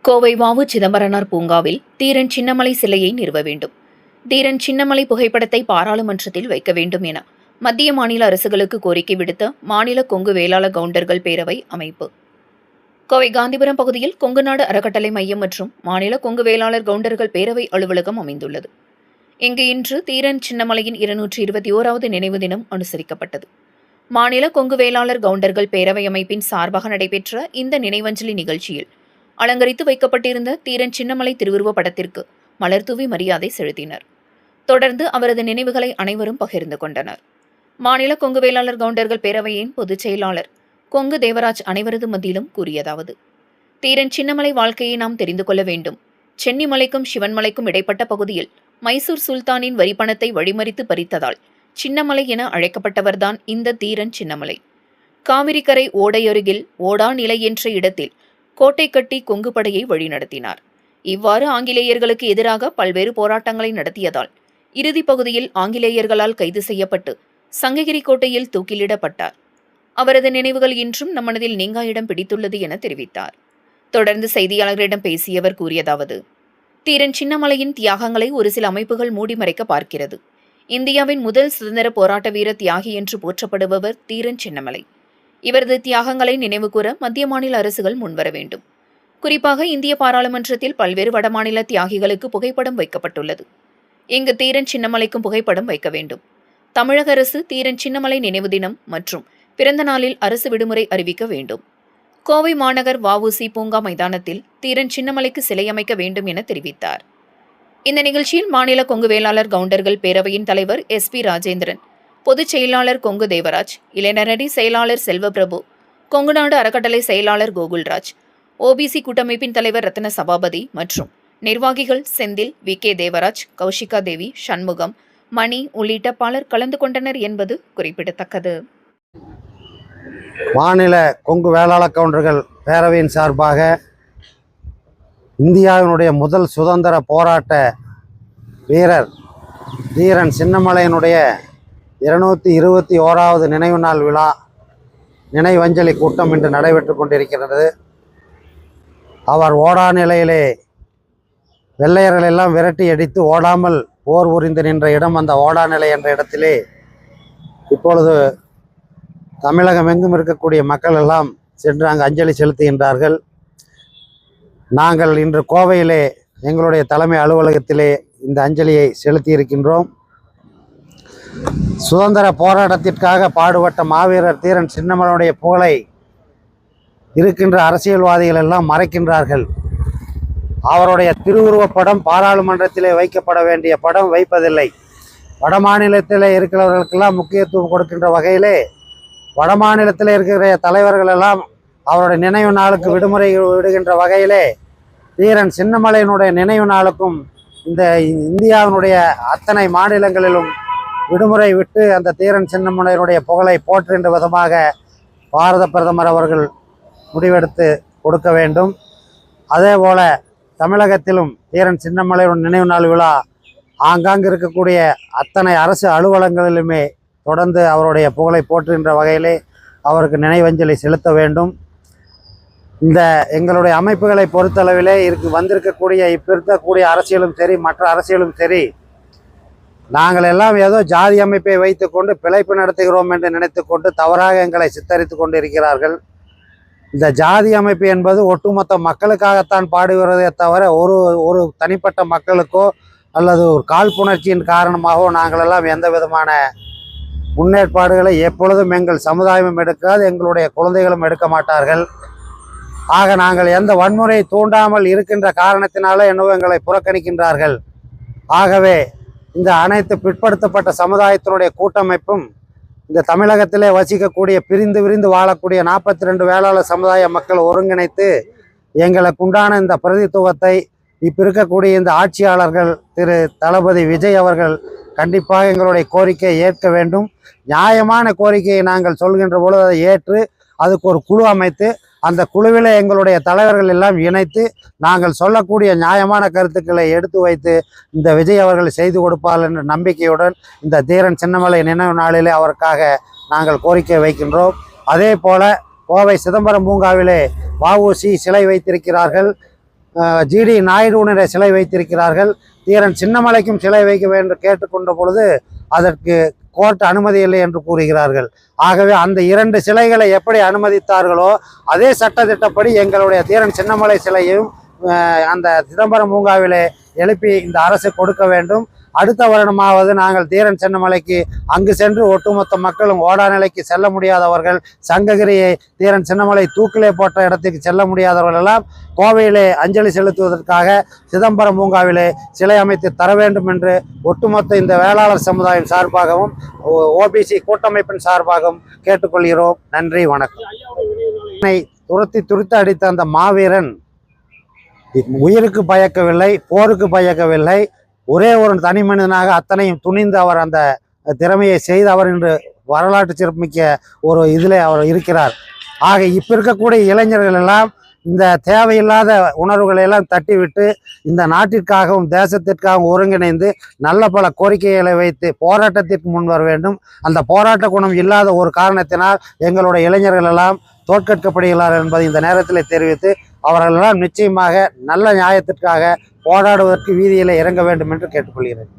கோவை வ.உ. சிதம்பரனார் பூங்காவில் தீரன் சின்னமலை சிலையை நிறுவ வேண்டும். தீரன் சின்னமலை புகைப்படத்தை பாராளுமன்றத்தில் வைக்க வேண்டும் என மத்திய மாநில அரசுகளுக்கு கோரிக்கை விடுத்த மாநில கொங்கு வேளாளர் கவுண்டர்கள் பேரவை அமைப்பு. கோவை காந்திபுரம் பகுதியில் கொங்குநாடு அறக்கட்டளை மையம் மற்றும் மாநில கொங்கு வேளாளர் கவுண்டர்கள் பேரவை அலுவலகம் அமைந்துள்ளது. இங்கு இன்று தீரன் சின்னமலையின் 221வது நினைவு தினம் அனுசரிக்கப்பட்டது. மாநில கொங்கு வேளாளர் கவுண்டர்கள் பேரவை அமைப்பின் சார்பாக நடைபெற்ற இந்த நினைவஞ்சலி நிகழ்ச்சியில் அலங்கரித்து வைக்கப்பட்டிருந்த தீரன் சின்னமலை திருவுருவ படத்திற்கு மலர்தூவி மரியாதை செலுத்தினர். தொடர்ந்து அவரது நினைவுகளை அனைவரும் பகிர்ந்து கொண்டனர். மாநில கொங்கு வேளாளர் கவுண்டர்கள் பேரவையின் பொதுச் செயலாளர் கொங்கு தேவராஜ் அனைவரது மத்தியிலும் கூறியதாவது: தீரன் சின்னமலை வாழ்க்கையை நாம் தெரிந்து கொள்ள வேண்டும். சென்னிமலைக்கும் சிவன்மலைக்கும் இடைப்பட்ட பகுதியில் மைசூர் சுல்தானின் வரிப்பணத்தை வழிமறித்து பறித்ததால் சின்னமலை என அழைக்கப்பட்டவர்தான் இந்த தீரன் சின்னமலை. காவிரிக்கரை ஓடையருகில் ஓடா நிலை என்ற இடத்தில் கோட்டை கட்டி கொங்கு படையை வழிநடத்தினார். இவ்வாறு ஆங்கிலேயர்களுக்கு எதிராக பல்வேறு போராட்டங்களை நடத்தியதால் இறுதிப் பகுதியில் ஆங்கிலேயர்களால் கைது செய்யப்பட்டு சங்ககிரி கோட்டையில் தூக்கிலிடப்பட்டார். அவரது நினைவுகள் இன்றும் நம் மனதில் நீங்கா இடம் பிடித்துள்ளது என தெரிவித்தார். தொடர்ந்து செய்தியாளர்களிடம் பேசியவர் கூறியதாவது: தீரன் சின்னமலையின் தியாகங்களை ஒரு சில அமைப்புகள் மூடி மறைக்க பார்க்கிறது. இந்தியாவின் முதல் சுதந்திர போராட்ட வீர தியாகி என்று போற்றப்படுபவர் தீரன் சின்னமலை. இவரது தியாகங்களை நினைவுகூர மத்திய மாநில அரசுகள் முன்வர வேண்டும். குறிப்பாக இந்திய பாராளுமன்றத்தில் பல்வேறு வடமாநில தியாகிகளுக்கு புகைப்படம் வைக்கப்பட்டுள்ளது. இங்கு தீரன் சின்னமலைக்கும் புகைப்படம் வைக்க வேண்டும். தமிழக அரசு தீரன் சின்னமலை நினைவு தினம் மற்றும் பிறந்த நாளில் அரசு விடுமுறை அறிவிக்க வேண்டும். கோவை மாநகர் வ.உ.சி. பூங்கா மைதானத்தில் தீரன் சின்னமலைக்கு சிலை அமைக்க வேண்டும் என தெரிவித்தார். இந்த நிகழ்ச்சியில் மாநில கொங்கு வேளாளர் கவுண்டர்கள் பேரவையின் தலைவர் எஸ்.பி. ராஜேந்திரன், பொதுச் செயலாளர் கொங்கு தேவராஜ், இளைஞரணி செயலாளர் செல்வபிரபு, கொங்குநாடு அறக்கட்டளை செயலாளர் கோகுல்ராஜ், ஓபிசி கூட்டமைப்பின் தலைவர் ரத்ன சபாபதி மற்றும் நிர்வாகிகள் செந்தில், வி.கே. தேவராஜ், கௌஷிகா தேவி, சண்முகம், மணி உள்ளிட்ட பலர் கலந்து கொண்டனர் என்பது குறிப்பிடத்தக்கது. மாநில கொங்கு வேளாளர் கவுண்டர்கள் பேரவையின் சார்பாக இந்தியாவினுடைய முதல் சுதந்திர போராட்ட வீரர் தீரன் சின்னமலையினுடைய 221வது நினைவு நாள் விழா நினைவஞ்சலி கூட்டம் இன்று நடைபெற்று கொண்டிருக்கிறது. அவர் ஓடா நிலையிலே வெள்ளையர்கள் எல்லாம் விரட்டி அடித்து ஓடாமல் போர் புரிந்து நின்ற இடம் அந்த ஓடா நிலை என்ற இடத்திலே இப்பொழுது தமிழகம் எங்கும் இருக்கக்கூடிய மக்கள் எல்லாம் சென்று அங்கு அஞ்சலி செலுத்துகின்றார்கள். நாங்கள் இன்று கோவையிலே எங்களுடைய தலைமை அலுவலகத்திலே இந்த அஞ்சலியை செலுத்தியிருக்கின்றோம். சுதந்திர போராட்டத்திற்காக பாடுபட்ட மாவீரர் தீரன் சின்னமலையுடைய புகழை இருக்கின்ற அரசியல்வாதிகள் எல்லாம் மறைக்கின்றார்கள். அவருடைய திருவுருவப் படம் பாராளுமன்றத்திலே வைக்கப்பட வேண்டிய படம் வைப்பதில்லை. வடமாநிலத்திலே இருக்கிறவர்களுக்கெல்லாம் முக்கியத்துவம் கொடுக்கின்ற வகையிலே வடமாநிலத்தில் இருக்கிற தலைவர்கள் எல்லாம் அவருடைய நினைவு நாளுக்கு விடுமுறை விடுகின்ற வகையிலே தீரன் சின்னமலையினுடைய நினைவு நாளுக்கும் இந்த இந்தியாவினுடைய அத்தனை மாநிலங்களிலும் விடுமுறை விட்டு அந்த தீரன் சின்னமலையினுடைய புகழை போற்றுகின்ற விதமாக பாரத பிரதமர் அவர்கள் முடிவெடுத்து கொடுக்க வேண்டும். அதே போல தமிழகத்திலும் தீரன் சின்னமலையுடைய நினைவு நாள் விழா ஆங்காங்கு இருக்கக்கூடிய அத்தனை அரசு அலுவலகங்களிலுமே தொடர்ந்து அவருடைய புகழை போற்றுகின்ற வகையிலே அவருக்கு நினைவஞ்சலி செலுத்த வேண்டும். இந்த எங்களுடைய அமைப்புகளை பொறுத்தளவிலே வந்திருக்கக்கூடிய இப்போ இருக்கக்கூடிய அரசியலும் சரி மற்ற அரசியலும் சரி, நாங்கள் எல்லாம் ஏதோ ஜாதி அமைப்பை வைத்து கொண்டு பிழைப்பு நடத்துகிறோம் என்று நினைத்து கொண்டு தவறாக எங்களை சித்தரித்து கொண்டு இருக்கிறார்கள். இந்த ஜாதி அமைப்பு என்பது ஒட்டுமொத்த மக்களுக்காகத்தான் பாடுகிறதே தவிர ஒரு தனிப்பட்ட மக்களுக்கோ அல்லது ஒரு காழ்ப்புணர்ச்சியின் காரணமாகவோ நாங்கள் எல்லாம் எந்த விதமான முன்னேற்பாடுகளை எப்பொழுதும் எங்கள் சமுதாயமும் எடுக்காது, எங்களுடைய குழந்தைகளும் எடுக்க மாட்டார்கள். ஆக நாங்கள் எந்த வன்முறையை தூண்டாமல் இருக்கின்ற காரணத்தினால என்னவோ எங்களை புறக்கணிக்கின்றார்கள். ஆகவே இந்த அனைத்து பிற்படுத்தப்பட்ட சமுதாயத்தினுடைய கூட்டமைப்பும் இந்த தமிழகத்திலே வசிக்கக்கூடிய பிரிந்து விரிந்து வாழக்கூடிய 42 வேளாளர் சமுதாய மக்கள் ஒருங்கிணைத்து எங்களுக்கு உண்டான இந்த பிரதித்துவத்தை இப்போ இருக்கக்கூடிய இந்த ஆட்சியாளர்கள் திரு தளபதி விஜய் அவர்கள் கண்டிப்பாக எங்களுடைய கோரிக்கையை ஏற்க வேண்டும். நியாயமான கோரிக்கையை நாங்கள் சொல்கின்ற பொழுது அதை ஏற்று அதுக்கு ஒரு குழு அமைத்து அந்த குழுவில் எங்களுடைய தலைவர்கள் எல்லாம் இணைத்து நாங்கள் சொல்லக்கூடிய நியாயமான கருத்துக்களை எடுத்து வைத்து இந்த விஜய் அவர்கள் செய்து கொடுப்பார்கள் என்ற நம்பிக்கையுடன் இந்த தீரன் சின்னமலை நினைவு நாளிலே அவருக்காக நாங்கள் கோரிக்கை வைக்கின்றோம். அதே போல கோவை சிதம்பரம் பூங்காவிலே வ.உ.சி. சிலை வைத்திருக்கிறார்கள். ஜிடி நாயுடுவினுடைய சிலை வைத்திருக்கிறார்கள். தீரன் சின்னமலைக்கும் சிலை வைக்க வேண்டும் கேட்டுக்கொண்ட பொழுது அதற்கு கோர்ட் அனுமதி இல்லை என்று கூறுகிறார்கள். ஆகவே அந்த 2 சிலைகளை எப்படி அனுமதித்தார்களோ அதே சட்டத்திட்டப்படி எங்களுடைய தீரன் சின்னமலை சிலையும் அந்த சிதம்பரம் பூங்காவிலே எழுப்பி இந்த அரசு கொடுக்க வேண்டும். அடுத்த வருடமாவது நாங்கள் தீரன் சின்னமலைக்கு அங்கு சென்று ஒட்டுமொத்த மக்களும் ஓடா நிலைக்கு செல்ல முடியாதவர்கள், சங்ககிரியை தீரன் சின்னமலை தூக்கிலே போட்ட இடத்துக்கு செல்ல முடியாதவர்கள் எல்லாம் கோவையிலே அஞ்சலி செலுத்துவதற்காக சிதம்பரம் பூங்காவிலே சிலை அமைத்து தர வேண்டும் என்று ஒட்டுமொத்த இந்த வேளாளர் சமுதாயம் சார்பாகவும் ஓபிசி கூட்டமைப்பின் சார்பாகவும் கேட்டுக்கொள்கிறோம். நன்றி, வணக்கம். துரத்தி அடித்த அந்த மாவீரன் உயிருக்கு பயக்கவில்லை, போருக்கு பயக்கவில்லை. ஒரே ஒரு தனி மனிதனாக அத்தனையும் துணிந்து அவர் அந்த திறமையை செய்தவர் என்று வரலாற்று சிறப்புமிக்க ஒரு இதில் அவர் இருக்கிறார். ஆக இப்போ இருக்கக்கூடிய இளைஞர்கள் எல்லாம் இந்த தேவையில்லாத உணர்வுகளை எல்லாம் தட்டிவிட்டு இந்த நாட்டிற்காகவும் தேசத்திற்காகவும் ஒருங்கிணைந்து நல்ல பல கோரிக்கைகளை வைத்து போராட்டத்திற்கு முன் வர வேண்டும். அந்த போராட்ட குணம் இல்லாத ஒரு காரணத்தினால் எங்களுடைய இளைஞர்கள் எல்லாம் தோற்கடிக்கப்படுகிறார்கள் என்பதை இந்த நேரத்தில் தெரிவித்து அவர்களெல்லாம் நிச்சயமாக நல்ல நியாயத்திற்காக போராடுவதற்கு வீதியில் இறங்க வேண்டும் என்று கேட்டுக்கொள்கிறேன்.